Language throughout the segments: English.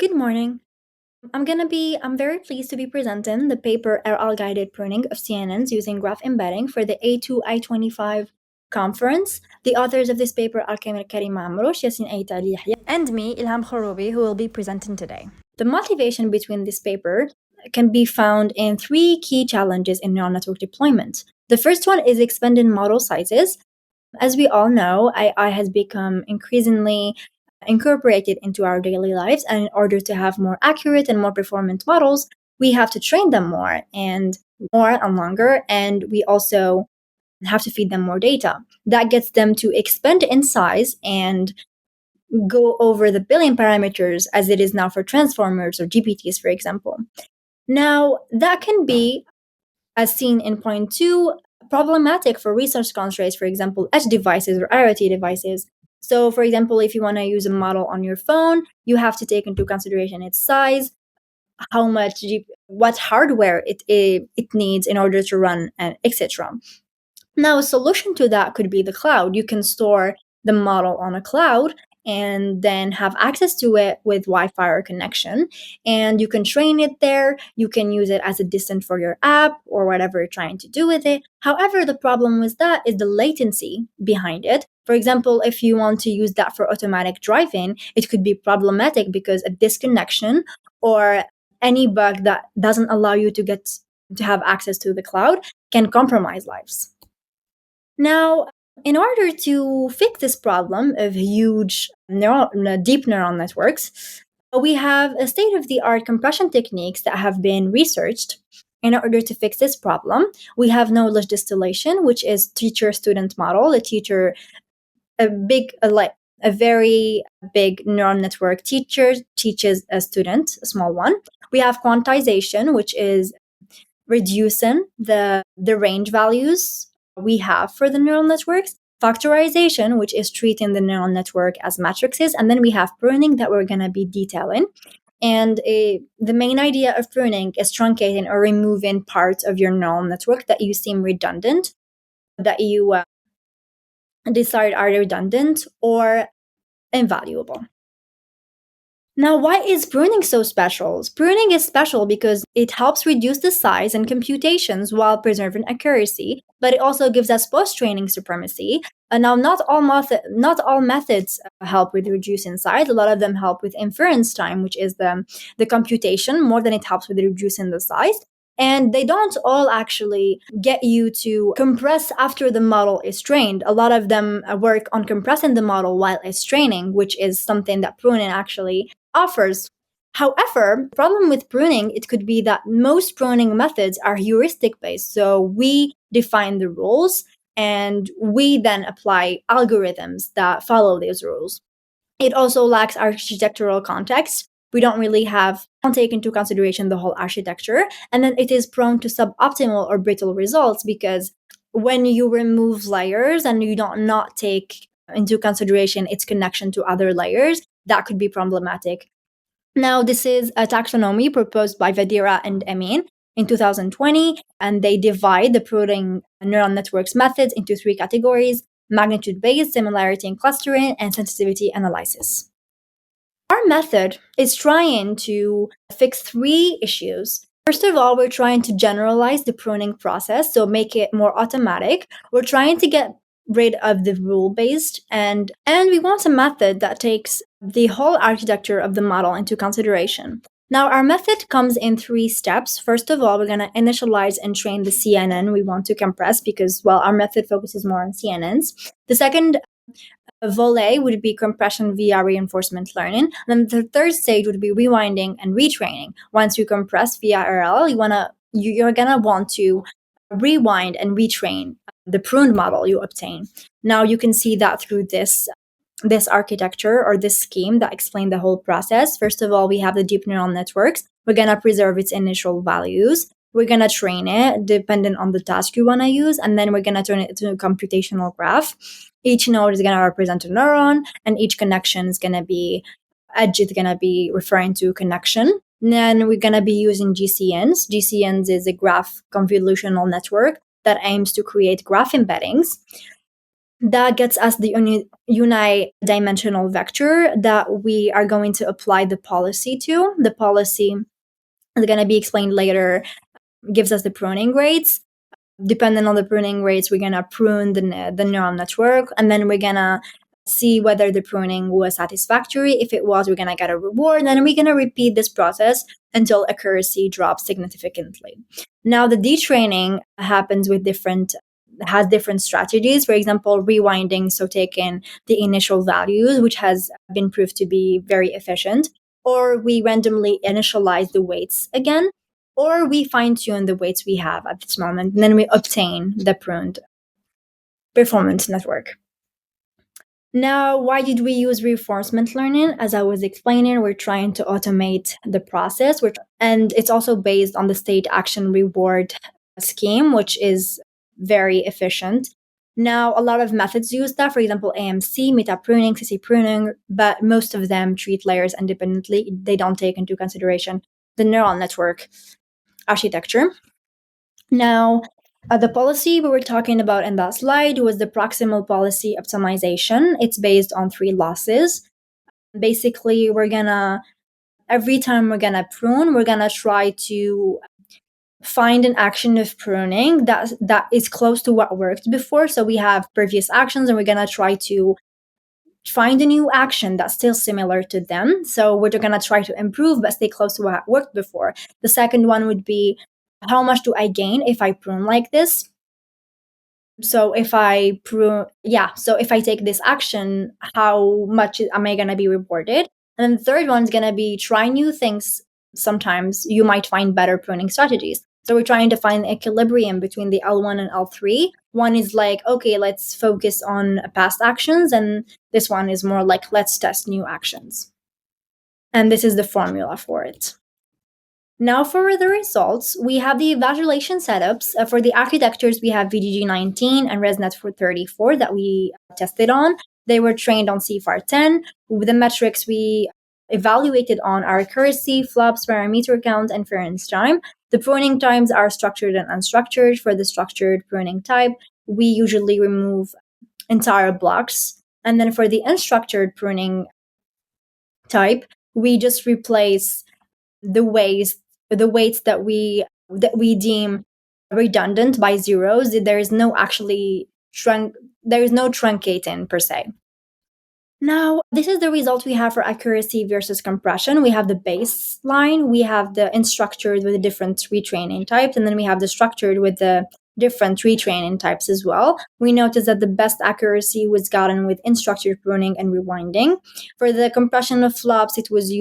Good morning. I'm very pleased to be presenting the paper RL-guided pruning of CNNs using graph embedding for the A2I'25 conference. The authors of this paper are Karima Amrouche, Yacine, Yahia, and me, Ilhem KHERROUBI, who will be presenting today. The motivation between this paper can be found in three key challenges in neural network deployment. The first one is expanding model sizes. As we all know, AI has become increasingly incorporated into our daily lives, and in order to have more accurate and more performant models, we have to train them more and longer, and we also have to feed them more data. That gets them to expand in size and go over the billion parameters as it is now for transformers or GPTs, for example. Now, that can be, as seen in point two, problematic for resource constraints, for example, edge devices or IoT devices. So, for example, if you want to use a model on your phone, you have to take into consideration its size, what hardware it needs in order to run, and etc. Now, a solution to that could be the cloud. You can store the model on a cloud and then have access to it with Wi-Fi or connection. And you can train it there. You can use it as a assistant for your app or whatever you're trying to do with it. However, the problem with that is the latency behind it. For example, if you want to use that for automatic driving, it could be problematic because a disconnection or any bug that doesn't allow you to have access to the cloud can compromise lives. Now, in order to fix this problem of huge deep neural networks, we have a state-of-the-art compression techniques that have been researched. In order to fix this problem, we have knowledge distillation, which is teacher-student model. A very big neural network teacher teaches a student, a small one. We have quantization, which is reducing the range values we have for the neural networks, factorization, which is treating the neural network as matrices, and then we have pruning that we're going to be detailing. And the main idea of pruning is truncating or removing parts of your neural network that you seem redundant, that you decide are redundant or invaluable. Now, why is pruning so special? Pruning is special because it helps reduce the size and computations while preserving accuracy, but it also gives us post-training supremacy. Now, not all methods help with reducing size. A lot of them help with inference time, which is the computation, more than it helps with reducing the size. And they don't all actually get you to compress after the model is trained. A lot of them work on compressing the model while it's training, which is something that pruning actually offers. However, the problem with pruning, it could be that most pruning methods are heuristic based. So we define the rules and we then apply algorithms that follow these rules. It also lacks architectural context. We don't take into consideration the whole architecture. And then it is prone to suboptimal or brittle results because when you remove layers and you don't not take into consideration its connection to other layers, that could be problematic. Now, this is a taxonomy proposed by Vadira and Amin in 2020, and they divide the pruning neural networks methods into three categories: magnitude-based, similarity and clustering, and sensitivity analysis. Our method is trying to fix three issues. First of all, we're trying to generalize the pruning process, so make it more automatic. We're trying to get rid of the rule-based, and we want a method that takes the whole architecture of the model into consideration. Now, our method comes in three steps. First of all, we're going to initialize and train the CNN we want to compress because, our method focuses more on CNNs. The second volley would be compression via reinforcement learning. And then the third stage would be rewinding and retraining. Once you compress via RL, you're gonna want to rewind and retrain the pruned model you obtain. Now you can see that through this architecture or this scheme that explains the whole process. First of all, we have the deep neural networks. We're gonna preserve its initial values. We're going to train it dependent on the task you want to use, and then we're going to turn it into a computational graph. Each node is going to represent a neuron, and each connection is going to be referring to connection. And then we're going to be using GCNs. GCNs is a graph convolutional network that aims to create graph embeddings. That gets us the unidimensional vector that we are going to apply the policy to. The policy is going to be explained later, gives us the pruning rates. Depending on the pruning rates, we're going to prune the neural network, and then we're going to see whether the pruning was satisfactory. If it was, we're going to get a reward, and then we're going to repeat this process until accuracy drops significantly. Now, the detraining happens with has different strategies. For example, rewinding, so taking the initial values, which has been proved to be very efficient, or we randomly initialize the weights again, or we fine-tune the weights we have at this moment, and then we obtain the pruned performance network. Now, why did we use reinforcement learning? As I was explaining, we're trying to automate the process, and it's also based on the state action reward scheme, which is very efficient. Now, a lot of methods use that, for example, AMC, meta pruning, CC pruning, but most of them treat layers independently. They don't take into consideration the neural network architecture. Now, the policy we were talking about in that slide was the proximal policy optimization. It's based on 3 losses. Basically, every time we're gonna prune, we're gonna try to find an action of pruning that is close to what worked before. So we have previous actions, and we're gonna try to find a new action that's still similar to them. So we're going to try to improve but stay close to what worked before. The second one would be, how much do I gain if I prune like this? So if I take this action, how much am I going to be rewarded? And then the third one is going to be, try new things. Sometimes you might find better pruning strategies. So we're trying to find equilibrium between the L1 and L3. One is like, okay, let's focus on past actions. And this one is more like, let's test new actions. And this is the formula for it. Now for the results, we have the evaluation setups. For the architectures, we have VGG19 and ResNet for 34 that we tested on. They were trained on CFAR10. The metrics we evaluated on are accuracy, flops, parameter count, and inference time. The pruning times are structured and unstructured. For the structured pruning type, we usually remove entire blocks. And then for the unstructured pruning type, we just replace the weights that we deem redundant by zeros. There is no truncating per se. Now, this is the result we have for accuracy versus compression. We have the baseline, we have the unstructured with the different retraining types, and then we have the structured with the different retraining types as well. We noticed that the best accuracy was gotten with unstructured pruning and rewinding. For the compression of flops, it was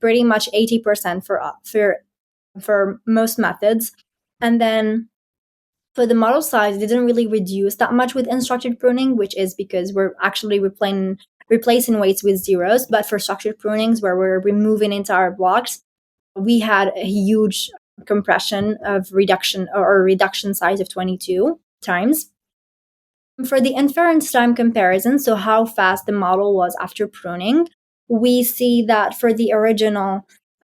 pretty much 80% for most methods. And then for the model size, it didn't really reduce that much with unstructured pruning, which is because we're actually replacing weights with zeros. But for structured prunings, where we're removing entire blocks, we had a huge compression of reduction size of 22 times. For the inference time comparison, so how fast the model was after pruning, we see that for the original,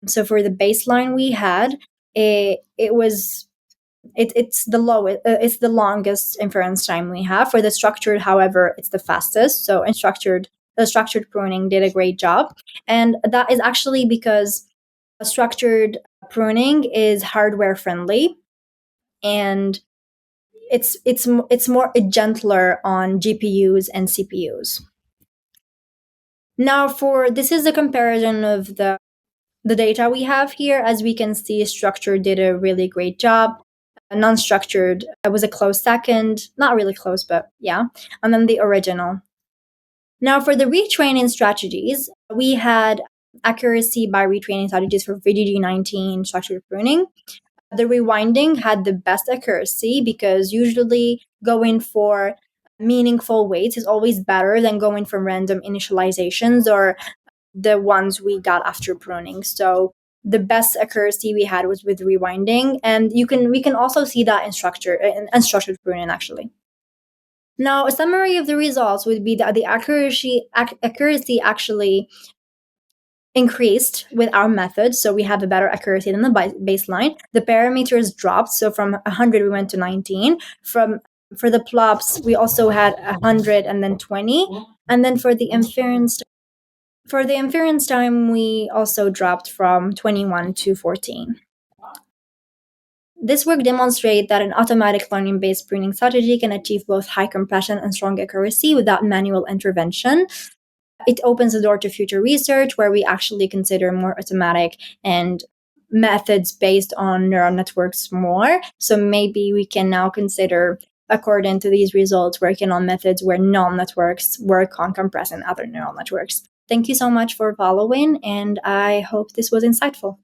so for the baseline we had, it's the longest inference time we have. For the structured, however, it's the fastest. So the structured pruning did a great job, and that is actually because structured pruning is hardware friendly, and it's more gentler on GPUs and CPUs. Now, this is a comparison of the data we have here. As we can see, structured did a really great job. Non-structured was a close second, not really close, but yeah. And then the original. Now, for the retraining strategies, we had accuracy by retraining strategies for VGG19 structured pruning. The rewinding had the best accuracy because usually going for meaningful weights is always better than going for random initializations or the ones we got after pruning. So the best accuracy we had was with rewinding, and we can also see that in unstructured pruning actually. Now, a summary of the results would be that the accuracy actually increased with our method, so we have a better accuracy than the baseline. The parameters dropped, so from 100 we went to 19. From For the plops, we also had 100 and then 20. And then for the inference time, we also dropped from 21 to 14. This work demonstrates that an automatic learning-based pruning strategy can achieve both high compression and strong accuracy without manual intervention. It opens the door to future research where we actually consider more automatic and methods based on neural networks more. So maybe we can now consider, according to these results, working on methods where neural networks work on compressing other neural networks. Thank you so much for following, and I hope this was insightful.